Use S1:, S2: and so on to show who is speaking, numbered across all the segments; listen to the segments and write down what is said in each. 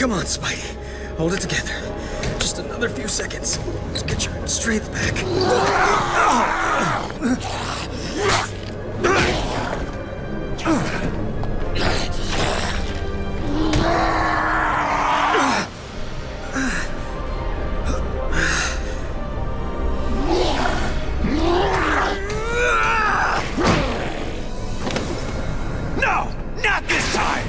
S1: Come on, Spidey. Hold it together. Just another few seconds. Let's get your strength back.
S2: No! Not this time!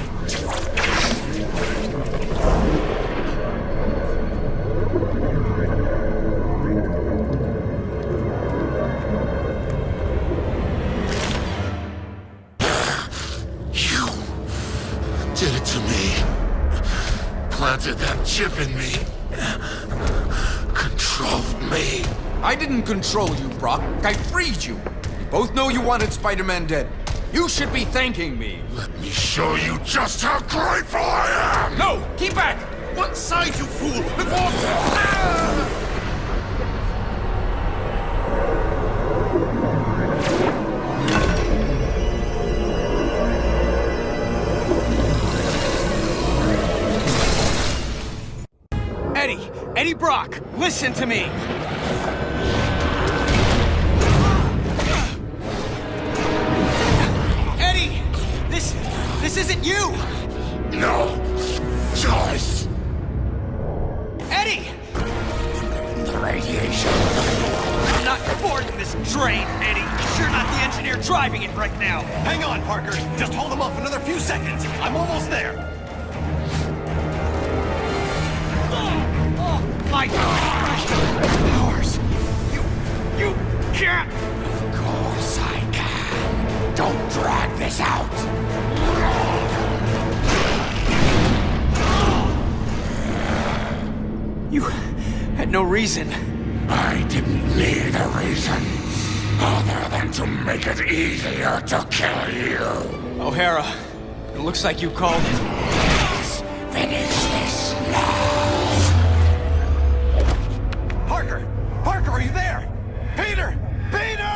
S3: Did it to me. Planted that chip in me. Controlled me.
S2: I didn't control you, Brock. I freed you. We both know you wanted Spider-Man dead. You should be thanking me.
S3: Let me show you just how grateful I am!
S2: No! Keep back!
S3: One side, you fool! Before...
S2: Eddie Brock, listen to me! Eddie! This isn't you!
S3: No choice!
S2: Eddie!
S3: The radiation.
S2: I'm not boarding this train, Eddie! You're not the engineer driving it right now!
S4: Hang on, Parker. Just hold him off another few seconds. I'm almost there.
S2: My powers! You can't!
S3: Of course I can. Don't drag this out.
S2: You had no reason.
S3: I didn't need a reason other than to make it easier to kill you.
S2: O'Hara, it looks like you called it.
S3: Let's finish this now.
S4: Parker! Parker, are you there? Peter! Peter!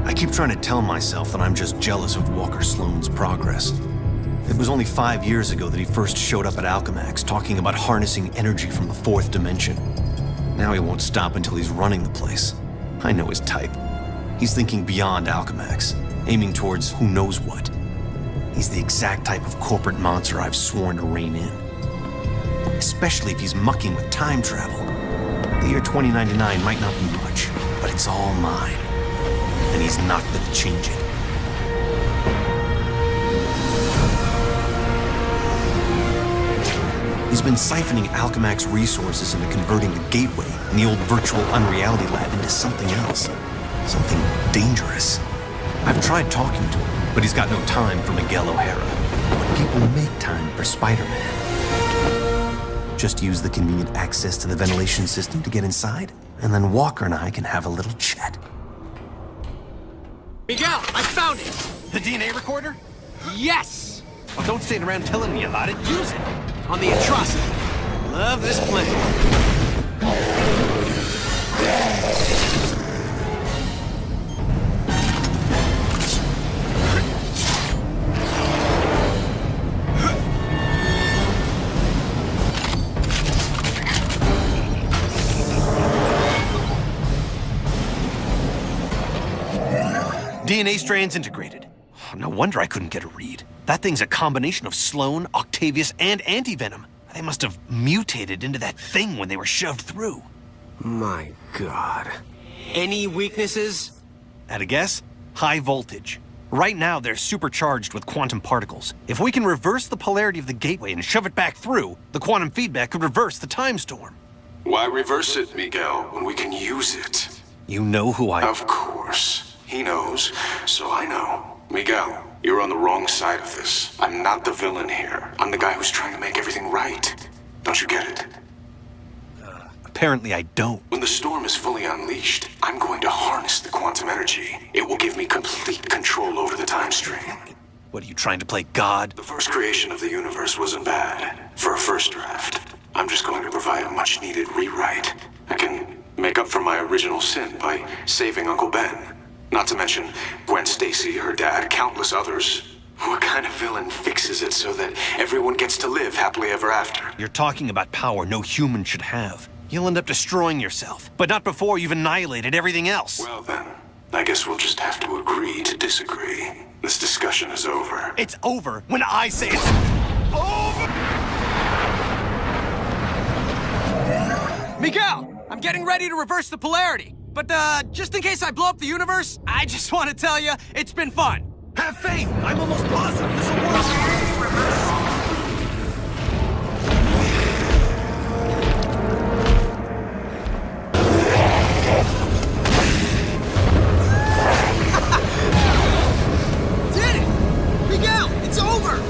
S5: I keep trying to tell myself that I'm just jealous of Walker Sloane's progress. It was only 5 years ago that he first showed up at Alchemax talking about harnessing energy from the fourth dimension. Now he won't stop until he's running the place. I know his type. He's thinking beyond Alchemax, aiming towards who knows what. He's the exact type of corporate monster I've sworn to rein in. Especially if he's mucking with time travel. The year 2099 might not be much, but it's all mine. And he's not gonna change it. He's been siphoning Alchemax resources into converting the Gateway and the old virtual unreality lab into something else. Something dangerous. I've tried talking to him, but he's got no time for Miguel O'Hara. But people make time for Spider-Man. Just use the convenient access to the ventilation system to get inside, and then Walker and I can have a little chat.
S2: Miguel, I found it!
S4: The DNA recorder?
S2: Yes!
S4: Well, don't stand around telling me about it. Use it.
S2: On the atrocity. Love this plan.
S4: DNA strands integrated. No wonder I couldn't get a read. That thing's a combination of Sloane, Octavius, and Anti-Venom. They must have mutated into that thing when they were shoved through.
S1: My God. Any weaknesses?
S4: At a guess? High voltage. Right now, they're supercharged with quantum particles. If we can reverse the polarity of the gateway and shove it back through, the quantum feedback could reverse the time storm.
S6: Why reverse it, Miguel, when we can use it?
S4: You know who I...
S6: Of course. He knows, so I know. Miguel, you're on the wrong side of this. I'm not the villain here. I'm the guy who's trying to make everything right. Don't you get it?
S4: Apparently I don't.
S6: When the storm is fully unleashed, I'm going to harness the quantum energy. It will give me complete control over the time stream.
S4: What are you trying to play God?
S6: The first creation of the universe wasn't bad for a first draft. I'm just going to provide a much-needed rewrite. I can make up for my original sin by saving Uncle Ben. Not to mention Gwen Stacy, her dad, countless others. What kind of villain fixes it so that everyone gets to live happily ever after?
S4: You're talking about power no human should have. You'll end up destroying yourself, but not before you've annihilated everything else.
S6: Well then, I guess we'll just have to agree to disagree. This discussion is over.
S4: It's over when I say it's over!
S2: Miguel, I'm getting ready to reverse the polarity. But, just in case I blow up the universe, I just want to tell you, it's been fun.
S4: Have faith! I'm almost positive this will work!
S1: Did it! Miguel, it's over!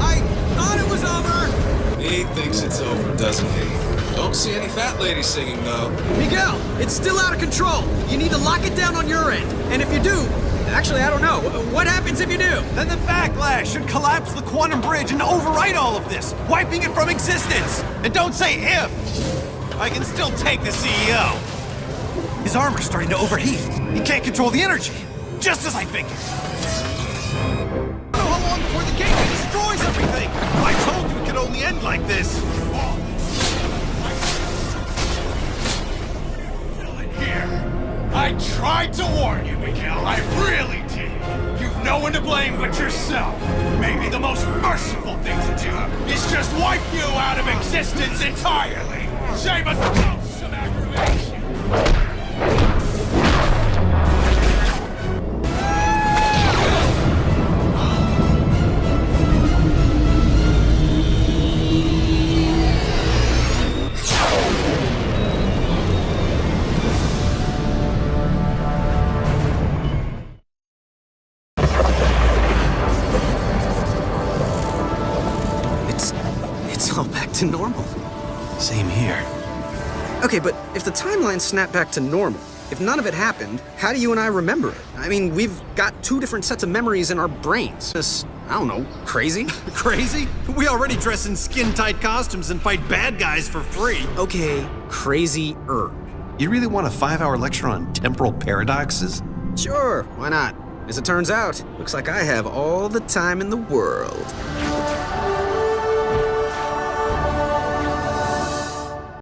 S1: I thought it was over!
S7: He thinks it's over, doesn't he? Don't see any fat lady singing, though.
S1: Miguel, it's still out of control. You need to lock it down on your end. And if you do, actually, I don't know. What happens if you do?
S4: Then the backlash should collapse the quantum bridge and overwrite all of this, wiping it from existence. And don't say if. I can still take the CEO. His armor's starting to overheat. He can't control the energy, just as I figured. I don't know how long before the gateway destroys everything. I told you it could only end like this.
S3: I tried to warn you, Miguel. I really did. You've no one to blame but yourself. Maybe the most merciful thing to do is just wipe you out of existence entirely. Save us both some aggravation.
S1: It's all back to normal.
S5: Same here.
S1: Okay, but if the timeline snapped back to normal, if none of it happened, how do you and I remember it? I mean, we've got two different sets of memories in our brains. This, I don't know, crazy?
S4: Crazy? We already dress in skin-tight costumes and fight bad guys for free.
S1: Okay, crazy-er.
S5: You really want a 5-hour lecture on temporal paradoxes?
S1: Sure, why not? As it turns out, looks like I have all the time in the world.